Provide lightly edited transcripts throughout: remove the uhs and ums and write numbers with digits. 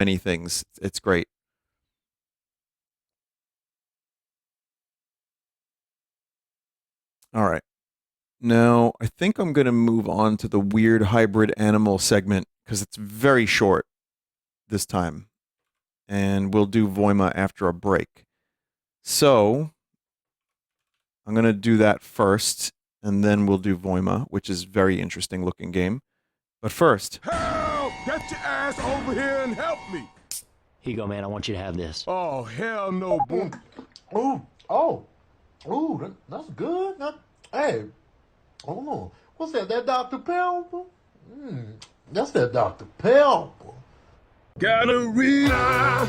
many things. It's great. All right. Now, I think I'm going to move on to the weird hybrid animal segment because it's very short this time. And we'll do VOIMA after a break. So, I'm going to do that first, and then we'll do VOIMA, which is a very interesting looking game. But first... Help! Get your ass over here and help me! Here you go, man. I want you to have this. Oh, hell no, boy. That's good. Hey, oh, what's that? That Dr. Pepper? That's that Dr. Pepper. Gotta realize.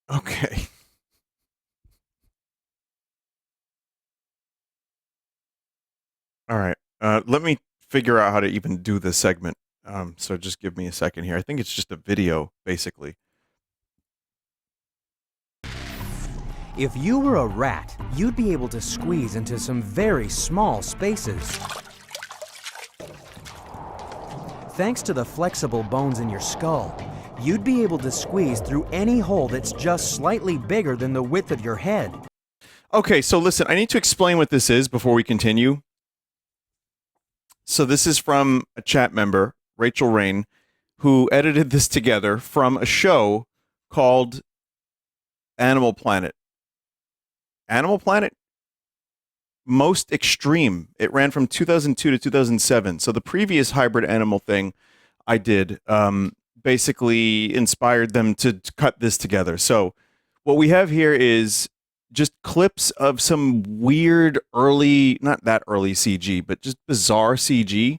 Okay. All right. Let me figure out how to even do this segment. So just give me a second here. I think it's just a video, basically. If you were a rat, you'd be able to squeeze into some very small spaces. Thanks to the flexible bones in your skull, you'd be able to squeeze through any hole that's just slightly bigger than the width of your head. Okay, so listen, I need to explain what this is before we continue. So this is from a chat member, Rachel Rain, who edited this together from a show called Animal Planet. Animal Planet? Most Extreme. It ran from 2002 to 2007. So the previous hybrid animal thing I did basically inspired them to cut this together. So what we have here is just clips of some weird early, not that early CG, but just bizarre CG.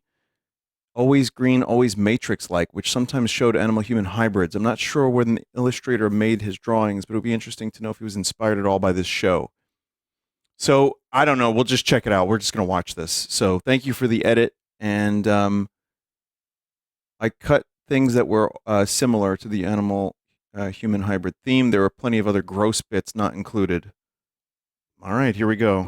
Always green, always Matrix-like, which sometimes showed animal-human hybrids. I'm not sure when the illustrator made his drawings, but it would be interesting to know if he was inspired at all by this show. So, I don't know. We'll just check it out. We're just going to watch this. So, thank you for the edit. And I cut things that were similar to the animal-human hybrid theme. There were plenty of other gross bits not included. All right, here we go.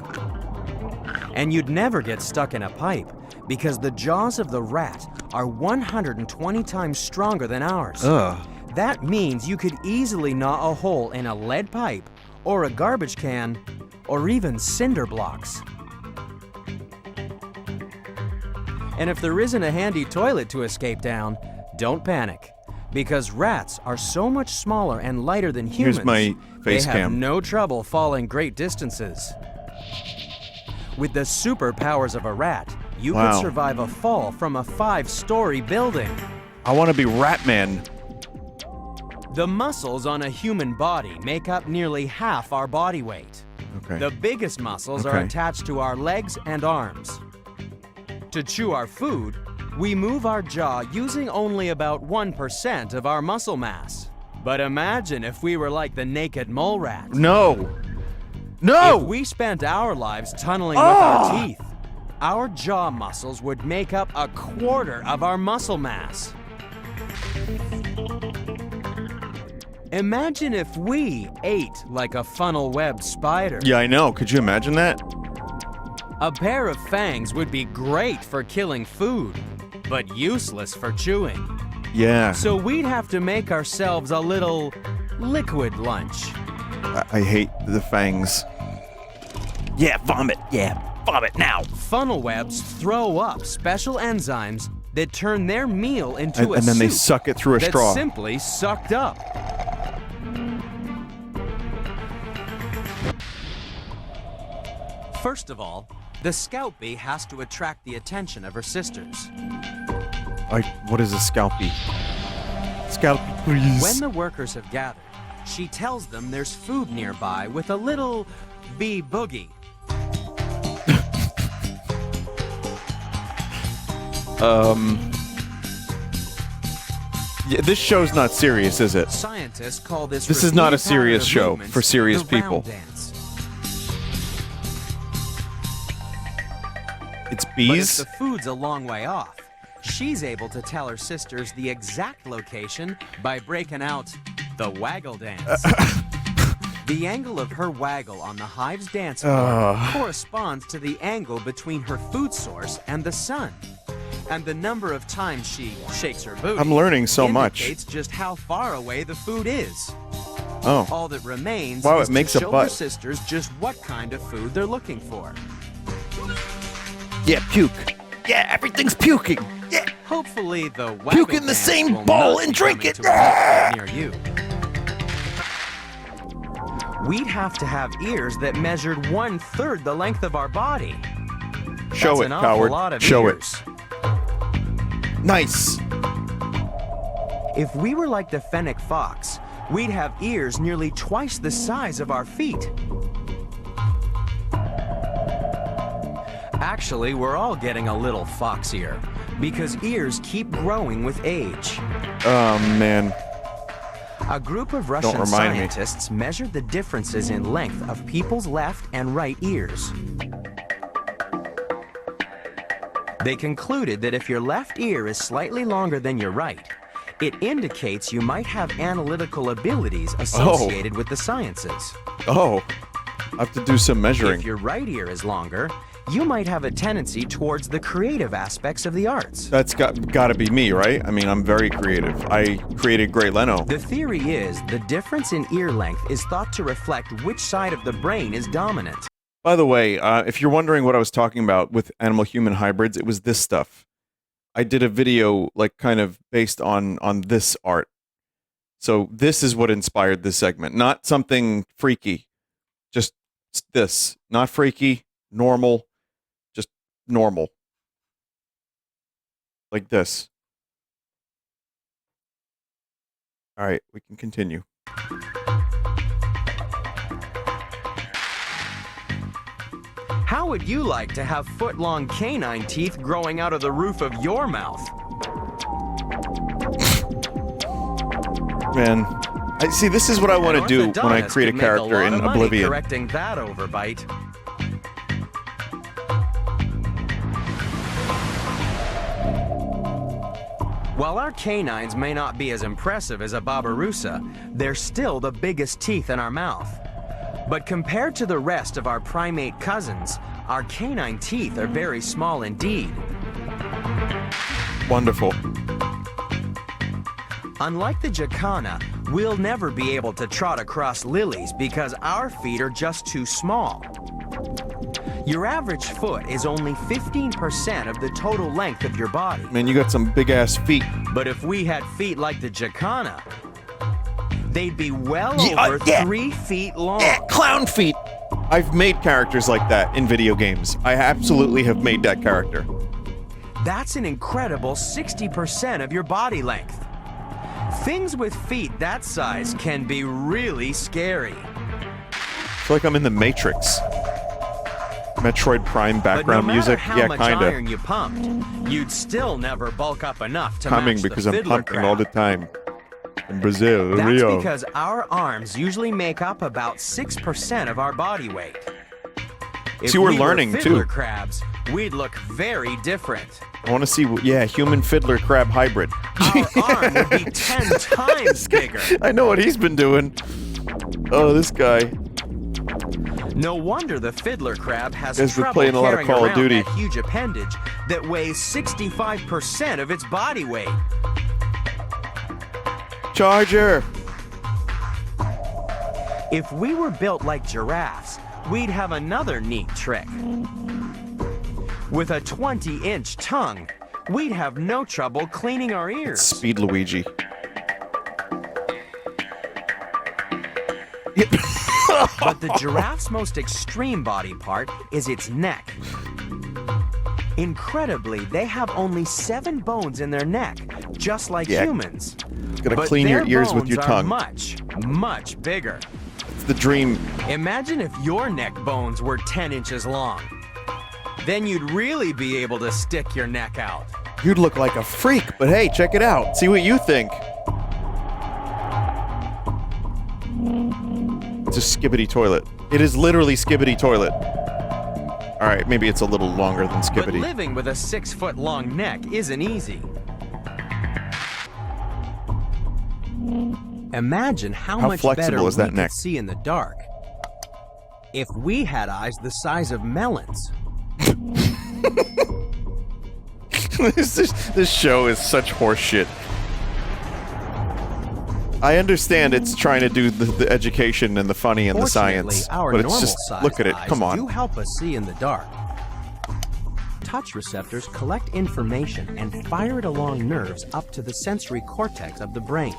And you'd never get stuck in a pipe, because the jaws of the rat are 120 times stronger than ours. Ugh. That means you could easily gnaw a hole in a lead pipe, or a garbage can, or even cinder blocks. And if there isn't a handy toilet to escape down, don't panic, because rats are so much smaller and lighter than humans. Here's my face they cam. have no trouble falling great distances. With the superpowers of a rat, you could survive a fall from a 5-story building. I want to be Ratman. The muscles on a human body make up nearly half our body weight. Okay. The biggest muscles are attached to our legs and arms. To chew our food, we move our jaw using only about 1% of our muscle mass. But imagine if we were like the naked mole rat. No! No! If we spent our lives tunneling with our teeth, our jaw muscles would make up a quarter of our muscle mass. Imagine if we ate like a funnel-webbed spider. Yeah, I know. Could you imagine that? A pair of fangs would be great for killing food, but useless for chewing. Yeah. So we'd have to make ourselves a little liquid lunch. I hate the fangs. Yeah, vomit. Yeah, vomit now. Funnel webs throw up special enzymes that turn their meal into a and then they soup suck it through a that's straw. simply sucked up. First of all, the scout bee has to attract the attention of her sisters. What is a scalpy? Scalpy, please. When the workers have gathered, she tells them there's food nearby with a little bee boogie. Yeah, this show's not serious, is it? Scientists call this. This is not a serious show for serious people. Dance. It's But bees? if the food's a long way off, she's able to tell her sisters the exact location by breaking out the waggle dance. The angle of her waggle on the hive's dance floor corresponds to the angle between her food source and the sun. And the number of times she shakes her booty I'm learning so much. indicates just how far away the food is. Oh. All that remains Wow, is it makes to a show butt. her sisters just what kind of food they're looking for. Yeah, puke. Yeah, everything's puking. Yeah. Hopefully the waggle Puke in the dance same will bowl not and be drink coming it. to a near you. We'd have to have ears that measured 1/3 the length of our body. Show That's it, an awful coward. lot of Show ears. it. Nice. If we were like the fennec fox, we'd have ears nearly twice the size of our feet. Actually, we're all getting a little foxier because ears keep growing with age. Oh, man. A group of Russian remind me. scientists measured the differences in length of people's left and right ears. They concluded that if your left ear is slightly longer than your right, it indicates you might have analytical abilities associated with the sciences. Oh. I have to do some measuring. If your right ear is longer, you might have a tendency towards the creative aspects of the arts. That's got to be me, right? I mean, I'm very creative. I created Grey Leno. The theory is the difference in ear length is thought to reflect which side of the brain is dominant. By the way, if you're wondering what I was talking about with animal-human hybrids, it was this stuff. I did a video, like, kind of based on this art. So this is what inspired this segment. Not something freaky. Just this. Not freaky, normal, just normal. Like this. All right, we can continue. How would you like to have foot-long canine teeth growing out of the roof of your mouth? Man, I see. This is what I want to do when I create a character in Oblivion. Correcting that overbite. While our canines may not be as impressive as a Barbarossa, they're still the biggest teeth in our mouth. But compared to the rest of our primate cousins, our canine teeth are very small indeed. Wonderful. Unlike the jacana, we'll never be able to trot across lilies because our feet are just too small. Your average foot is only 15% of the total length of your body. Man, you got some big-ass feet. But if we had feet like the jacana, they'd be well over 3 feet long. Yeah, clown feet. I've made characters like that in video games. I absolutely have made that character. That's an incredible 60% of your body length. Things with feet that size can be really scary. I feel like I'm in the Matrix. Metroid Prime background but no music. How Yeah, much kinda. iron you pumped, you'd still never bulk up enough to Coming match because the I'm fiddler pumping crab. all the time. In Brazil, That's Rio. because our arms usually make up about 6% of our body weight. If See, we're we learning, were fiddler too. crabs, we'd look very different. I want to see, yeah, human fiddler crab hybrid. Our arm would be 10 times bigger. I know what he's been doing. Oh, this guy. No wonder the fiddler crab has Guys been trouble playing a lot of carrying Call of around Duty. that huge appendage that weighs 65% of its body weight. Charger. If we were built like giraffes, we'd have another neat trick. With a 20-inch tongue, we'd have no trouble cleaning our ears. Speed Luigi. But the giraffe's most extreme body part is its neck. Incredibly, they have only 7 bones in their neck, just like Yeah. humans. Gotta But clean your their ears with your bones tongue. are much, much bigger. It's the dream. Imagine if your neck bones were 10 inches long. Then you'd really be able to stick your neck out. You'd look like a freak, but hey, check it out. See what you think. It's a skibbity toilet. It is literally skibbity toilet. All right, maybe it's a little longer than But skibbity. living with a 6-foot-long neck isn't easy. Imagine how How much flexible better is that we neck? could see in the dark if we had eyes the size of melons. This show is such horseshit. I understand it's trying to do the education and the funny and the Fortunately, science, our but it's normal just sized look at it. eyes Come on. do help us see in the dark. Touch receptors collect information and fire it along nerves up to the sensory cortex of the brain.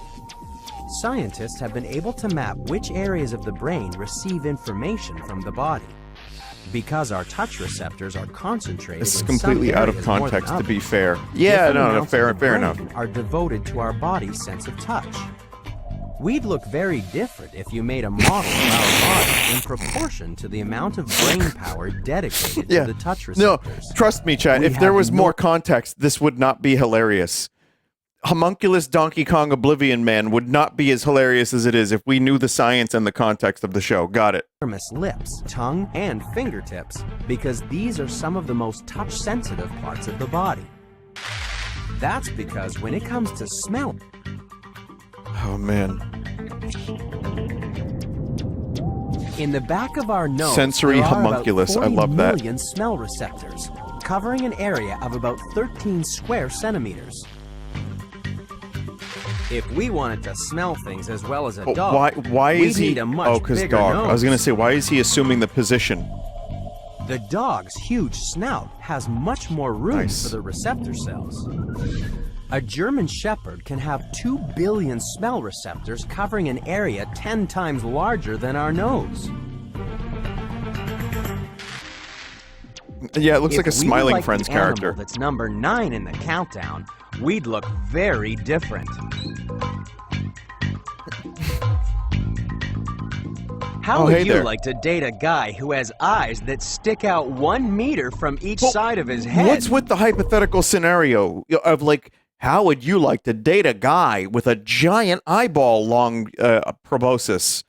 Scientists have been able to map which areas of the brain receive information from the body. Because our touch receptors are concentrated This is in completely some out of areas more than context, to be others, fair. Yeah, different no, amounts fair of the enough. brain are devoted to our body's sense of touch. We'd look very different if you made a model of our body in proportion to the amount of brain power dedicated Yeah. to the touch No, receptors. trust me, Chad. We If there have was no- more context, this would not be hilarious. Homunculus Donkey Kong Oblivion Man would not be as hilarious as it is if we knew the science and the context of the show. Got it. Lips, tongue, and fingertips, because these are some of the most touch-sensitive parts of the body. That's because when it comes to smell, Oh, man. in the back of our nose, Sensory there are about homunculus. I 40 love that. million smell receptors, covering an area of about 13 square centimeters. If we wanted to smell things as well as a But dog, why we'd is he... need a much Oh, because bigger dog. nose. I was going to say, why is he assuming the position? The dog's huge snout has much more room Nice. for the receptor cells. A German Shepherd can have 2 billion smell receptors covering an area 10 times larger than our nose. Yeah, it looks like a If we were Smiling like Friends the animal character. that's number 9 in the countdown, we'd look very different. How Oh, would hey you there. like to date a guy who has eyes that stick out 1 meter from each Well, side of his head? What's with the hypothetical scenario of like, how would you like to date a guy with a giant eyeball long proboscis?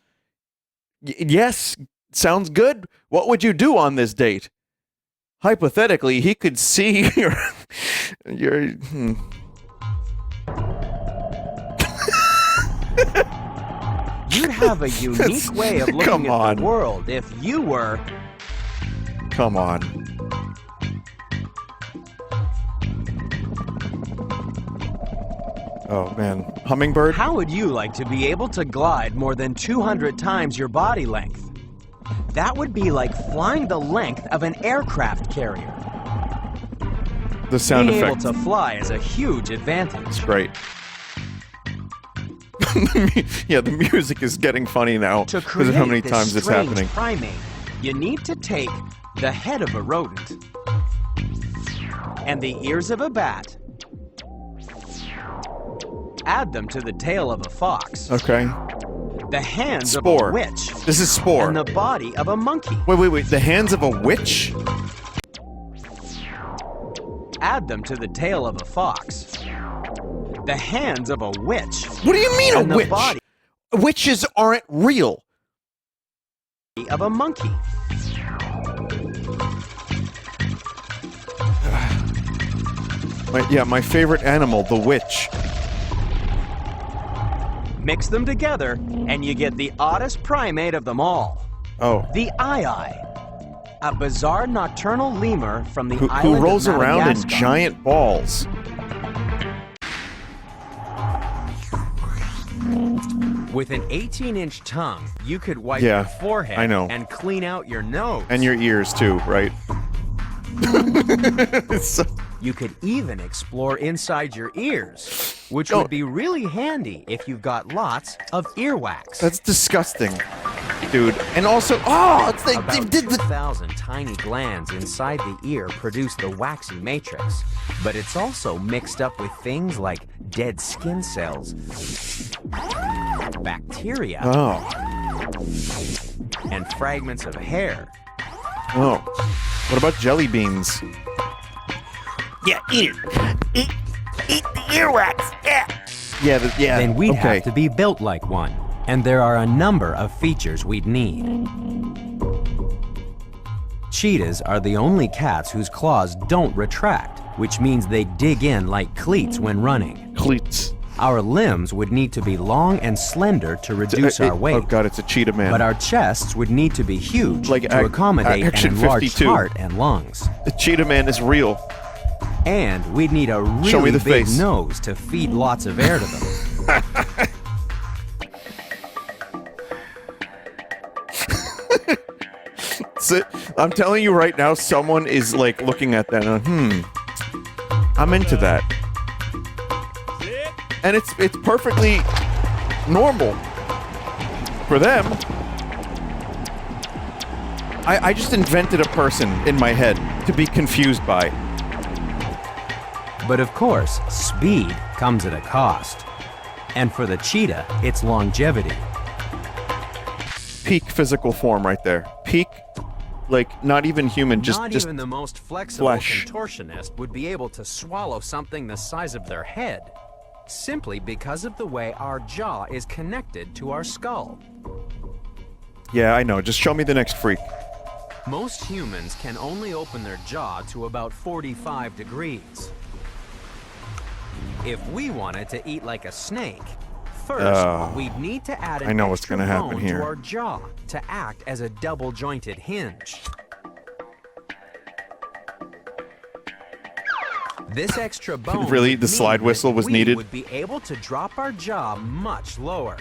Yes, sounds good. What would you do on this date? Hypothetically, he could see your You'd have a unique way of looking Come at on. the world if you were... Come on. Oh man, hummingbird. How would you like to be able to glide more than 200 times your body length? That would be like flying the length of an aircraft carrier. The sound Being effect. able to fly is a huge advantage. It's great. Yeah, the music is getting funny now To because create of how many this times it's strange happening. primate, you need to take the head of a rodent and the ears of a bat, add them to the tail of a fox, Okay. the hands Spore. of a witch, This is Spore. and the body of a monkey. Wait. The hands of a witch? Add them to the tail of a fox, the hands of a witch, What do you mean and a the witch? body Witches aren't real. of a monkey. My favorite animal, the witch. Mix them together, and you get the oddest primate of them all. Oh. The Eye, a bizarre nocturnal lemur from the Who island rolls of around in Madagascar. giant balls. With an 18-inch tongue, you could wipe Yeah, your forehead I know. and clean out your nose. And your ears too, right? So- You could even explore inside your ears, which Oh. would be really handy if you've got lots of earwax. that's disgusting, dude. And also, oh, it's they About did the 2,000 tiny glands inside the ear produce the waxy matrix, but it's also mixed up with things like dead skin cells, bacteria, oh and fragments of hair. oh. What about jelly beans? Yeah, eat it. Eat the earwax. Yeah. Yeah. Then we'd okay. have to be built like one, and there are a number of features we'd need. Cheetahs are the only cats whose claws don't retract, which means they dig in like cleats when running. Cleats. Our limbs would need to be long and slender to reduce our weight. Oh god, it's a cheetah man. But our chests would need to be huge to accommodate an Action enlarged 52. heart and lungs. The cheetah man is real. And we'd need a Show me really the big face. nose to feed lots of air to them. I'm telling you right now, someone is like looking at that and I'm into that. And it's perfectly normal for them. I just invented a person in my head to be confused by. But of course, speed comes at a cost. And for the cheetah, it's longevity. Peak physical form right there. Peak, like, not even human, just even the most flexible flesh. contortionist would be able to swallow something the size of their head, simply because of the way our jaw is connected to our skull. Yeah, I know. Just show me the next freak. Most humans can only open their jaw to about 45 degrees. If we wanted to eat like a snake, first we'd need to add an what's extra gonna happen bone here. to our jaw to act as a double-jointed hinge. This extra bone Really? would The mean slide that whistle was we needed? would be able to drop our jaw much lower.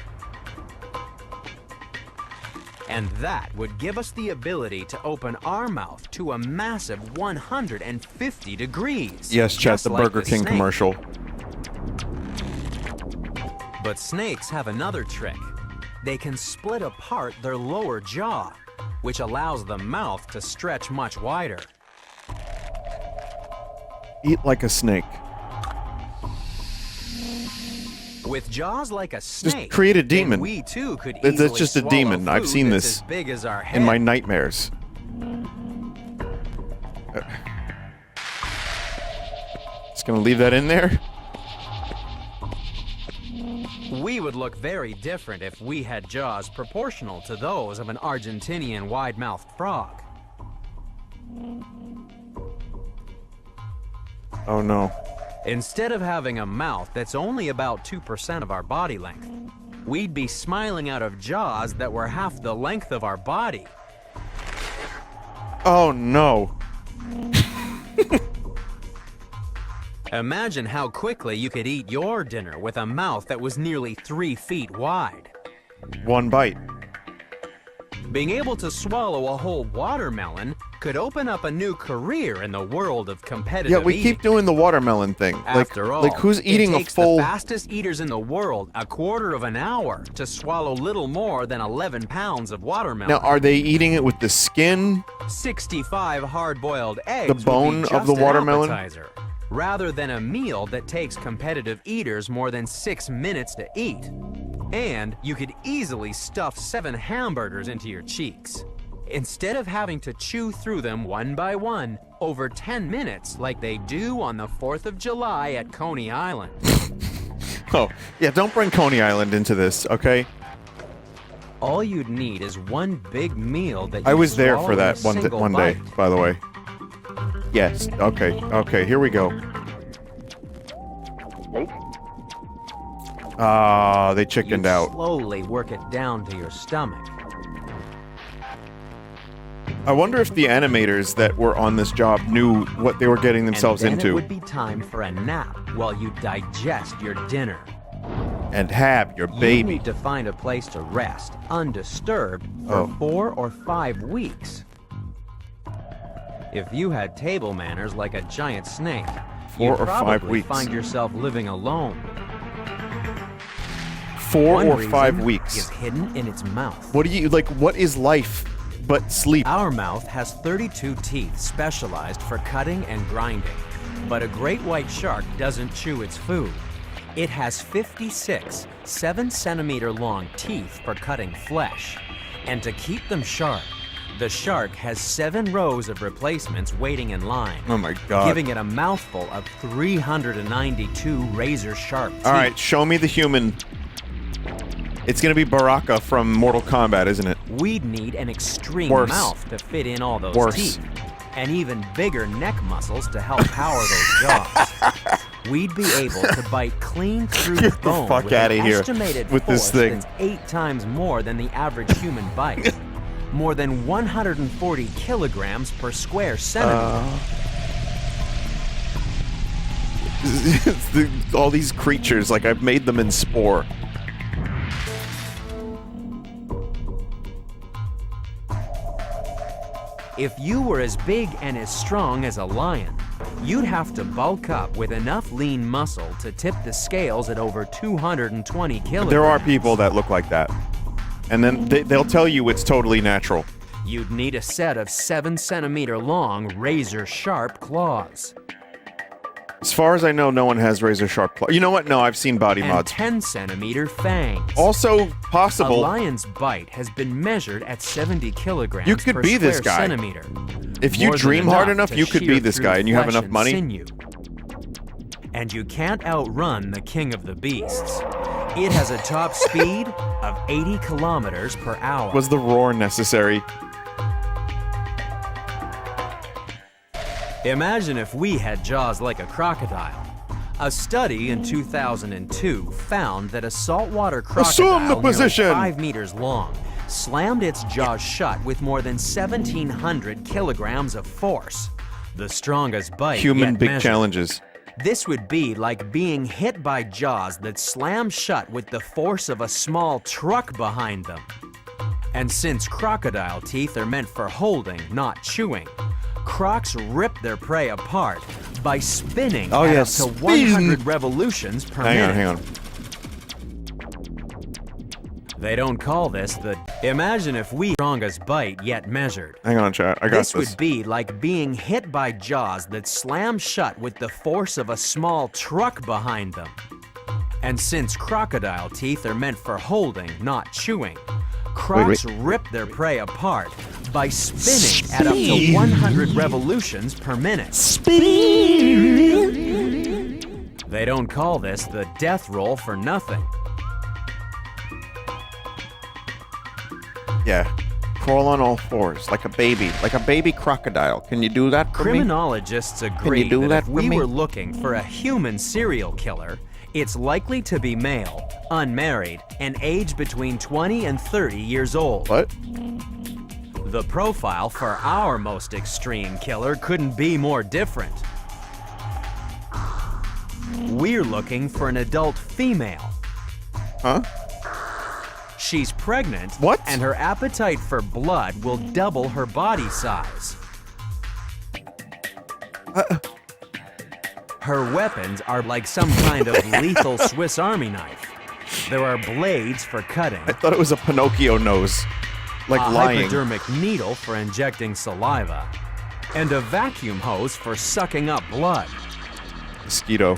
And that would give us the ability to open our mouth to a massive 150 degrees. Yes, chat, just the like Burger King snake. commercial. But snakes have another trick. They can split apart their lower jaw, which allows the mouth to stretch much wider. Eat like a snake. With jaws like a snake, create a then demon. we too could That's easily just a swallow demon. I've food seen that's this as big as our head. in my nightmares. Just gonna leave that in there. We would look very different if we had jaws proportional to those of an Argentinian wide-mouthed frog. Oh no. Instead of having a mouth that's only about 2% of our body length, we'd be smiling out of jaws that were half the length of our body. Oh no. Imagine how quickly you could eat your dinner with a mouth that was nearly 3 feet wide. One bite. Being able to swallow a whole watermelon could open up a new career in the world of competitive Yeah, we eating. keep doing the watermelon thing. After all, like who's eating it a takes full? the fastest eaters in the world a quarter of an hour to swallow little more than 11 pounds of watermelon. Now, are they eating it with the skin? 65 hard-boiled eggs The bone would be of the just an watermelon? appetizer, rather than a meal that takes competitive eaters more than 6 minutes to eat. And you could easily stuff 7 hamburgers into your cheeks, instead of having to chew through them one by one over 10 minutes like they do on the 4th of July at Coney Island. Oh, yeah, don't bring Coney Island into this, okay? All you'd need is one big meal that I you was there swallow for in a that one single day, bite. by the way. Yes, okay, here we go. Ah, they chickened You'd out. slowly work it down to your stomach. I wonder if the animators that were on this job knew what they were getting themselves and then into. it would be time for a nap while you digest your dinner. And have your You baby. need to find a place to rest, undisturbed, for Oh. 4 or 5 weeks. If you had table manners like a giant snake, 4 you'd or 5 probably weeks. find yourself living alone. 4 One or 5 reason weeks. is hidden in its mouth. What do you, like, what is life but sleep? Our mouth has 32 teeth specialized for cutting and grinding. But a great white shark doesn't chew its food. It has 56 7-centimeter long teeth for cutting flesh. And to keep them sharp, the shark has 7 rows of replacements waiting in line, Oh my god. giving it a mouthful of 392 razor-sharp teeth. All right, show me the human. It's gonna be Baraka from Mortal Kombat, isn't it? We'd need an extreme Worse. mouth to fit in all those Worse. teeth, and even bigger neck muscles to help power those jaws. we'd be able to bite clean through Get the bone fuck with outta an here estimated with this force thing. that's 8 times more than the average human bite. More than 140 kilograms per square centimeter. All these creatures, like I've made them in Spore. If you were as big and as strong as a lion, you'd have to bulk up with enough lean muscle to tip the scales at over 220 kilograms. There are people that look like that. And then they'll tell you it's totally natural. You'd need a set of 7-centimeter long, razor-sharp claws. As far as I know, no one has razor sharp claws. You know what? No, I've seen body And mods. 10-centimeter fangs. Also A possible. lion's bite has been measured at 70 kilograms You could per be this square guy. centimeter. If you More than dream hard enough enough, to you could be shear this through guy and you have flesh enough and money. sinew. And you can't outrun the king of the beasts. It has a top speed of 80 kilometers per hour. Was the roar necessary? Imagine if we had jaws like a crocodile. A study in 2002 found that a saltwater crocodile Assume the position. nearly 5 meters long slammed its jaws shut with more than 1,700 kilograms of force. The strongest bite Human yet big measured. challenges. This would be like being hit by jaws that slam shut with the force of a small truck behind them. And since crocodile teeth are meant for holding, not chewing, crocs rip their prey apart by spinning Oh, at yeah, up to spin. 100 revolutions per minute. Hang on. They don't call this the... Imagine if we strongest bite yet measured. Hang on, chat. I got This this. would be like being hit by jaws that slam shut with the force of a small truck behind them. And since crocodile teeth are meant for holding, not chewing, crocs rip their prey apart by spinning at up to 100 revolutions per minute. They don't call this the death roll for nothing. Yeah. Crawl on all fours like a baby crocodile. Can you do that for me? Criminologists agree do that that if for we me? were looking for a human serial killer, it's likely to be male, unmarried, and aged between 20 and 30 years old. What? The profile for our most extreme killer couldn't be more different. We're looking for an adult female. Huh? She's pregnant, What? and her appetite for blood will double her body size. Her weapons are like some kind of lethal Swiss Army knife. There are blades for cutting, I thought it was a Pinocchio nose. Like a lying. hypodermic needle for injecting saliva, and a vacuum hose for sucking up blood. Mosquito.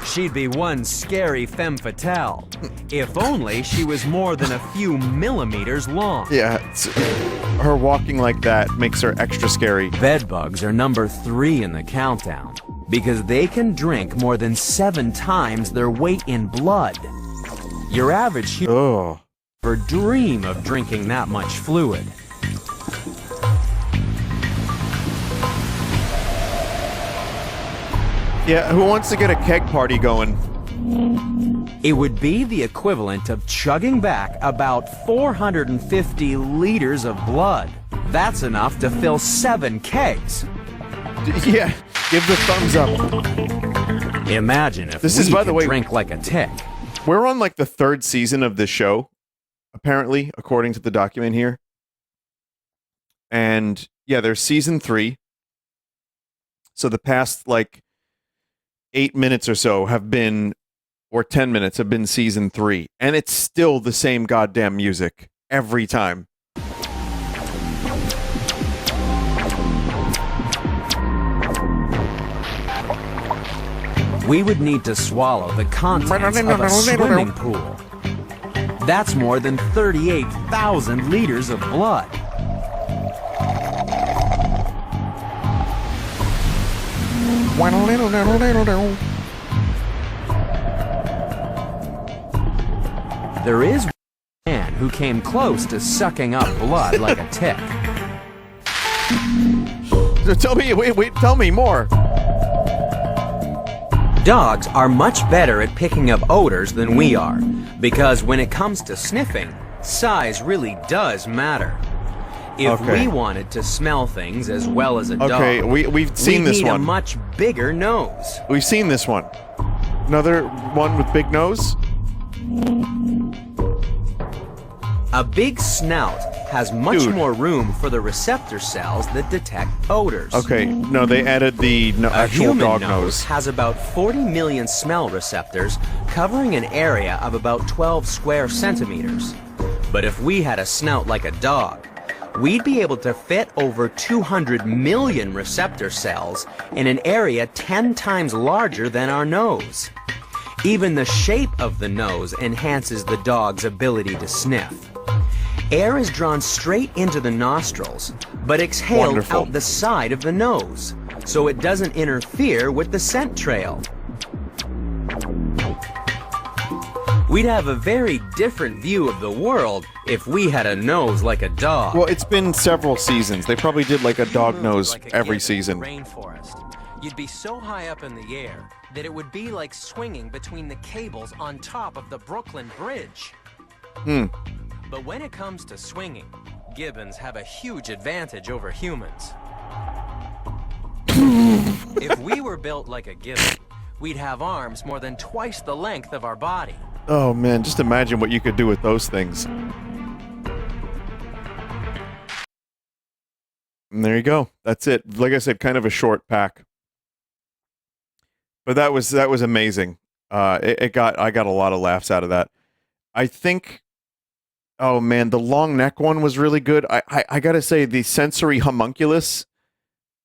She'd be one scary femme fatale, if only she was more than a few millimeters long. Yeah. Her walking like that makes her extra scary. Bedbugs are number 3 in the countdown because they can drink more than 7 times their weight in blood. Your average human Oh. never dream of drinking that much fluid. Yeah, who wants to get a keg party going? It would be the equivalent of chugging back about 450 liters of blood. That's enough to fill 7 kegs. Yeah, give the thumbs up. Imagine if This we is, by could the way- drink like a tick. We're on like the 3rd season of this show, apparently, according to the document here. And yeah, there's season 3. So the past like 8 minutes or so have been, or 10 minutes have been season 3. And it's still the same goddamn music every time. We would need to swallow the contents of a swimming pool. That's more than 38,000 liters of blood. There is one man who came close to sucking up blood like a tick. So tell me, wait, tell me more. Dogs are much better at picking up odors than we are, because when it comes to sniffing, size really does matter. If we wanted to smell things as well as a dog, we've seen this need one. a much bigger nose. We've seen this one. Another one with big nose. A big snout has much more room for the receptor cells that detect odors. Okay, no, they added the A actual human dog nose nose. has about 40 million smell receptors covering an area of about 12 square centimeters. But if we had a snout like a dog, we'd be able to fit over 200 million receptor cells in an area 10 times larger than our nose. Even the shape of the nose enhances the dog's ability to sniff. Air is drawn straight into the nostrils, but exhaled out the side of the nose, so it doesn't interfere with the scent trail. We'd have a very different view of the world if we had a nose like a dog. Well, it's been several seasons. They probably did like a dog nose every season. Rainforest. You'd be so high up in the air that it would be like swinging between the cables on top of the Brooklyn Bridge. But when it comes to swinging, gibbons have a huge advantage over humans. If we were built like a gibbon, we'd have arms more than twice the length of our body. Oh man, just imagine what you could do with those things. And there you go. That's it. Like I said, kind of a short pack. But that was amazing. I got a lot of laughs out of that. I think, oh man, the long neck one was really good. I gotta say, the sensory homunculus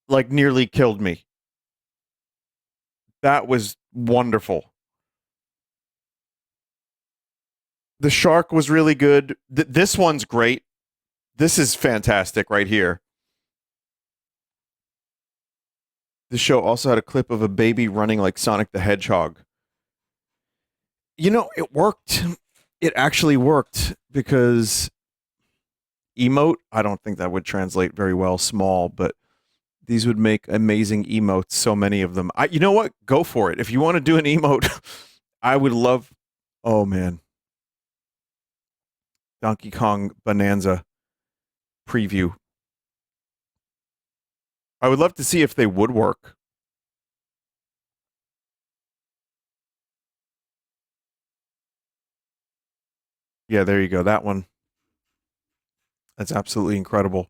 like nearly killed me. That was wonderful. The shark was really good. This one's great. This is fantastic right here. The show also had a clip of a baby running like Sonic the Hedgehog. You know, it worked. It actually worked because emote, I don't think that would translate very well, small, but these would make amazing emotes, so many of them. You know what? Go for it. If you want to do an emote, I would love, oh man. Donkey Kong Bonanza preview. I would love to see if they would work. Yeah, there you go. That one. That's absolutely incredible.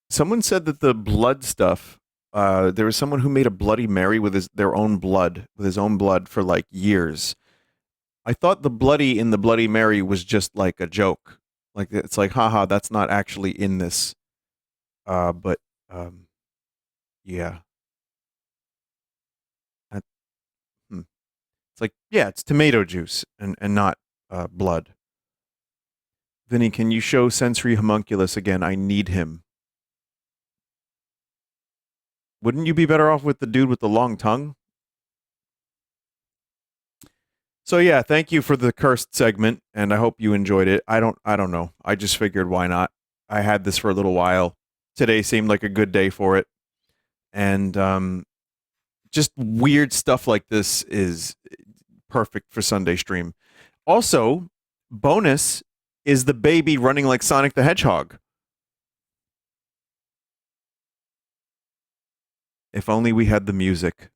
Someone said that the blood stuff, there was someone who made a Bloody Mary with his own blood for like years. I thought the bloody in the Bloody Mary was just like a joke. Like it's like, haha, that's not actually in this. But yeah. It's like, yeah, it's tomato juice and not blood. Vinny, can you show sensory homunculus again? I need him. Wouldn't you be better off with the dude with the long tongue? So yeah, thank you for the cursed segment, and I hope you enjoyed it. I don't know. I just figured why not. I had this for a little while. Today seemed like a good day for it. And just weird stuff like this is perfect for Sunday stream. Also, bonus is the baby running like Sonic the Hedgehog. If only we had the music.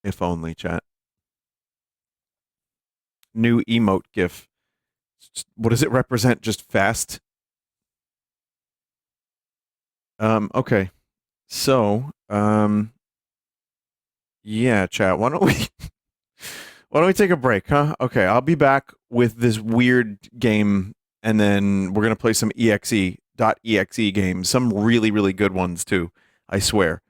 If only, chat. New emote GIF. What does it represent? Just fast? Okay. So, yeah, chat. Why don't we take a break, huh? Okay, I'll be back with this weird game, and then we're gonna play some exe games, some really, really good ones too, I swear.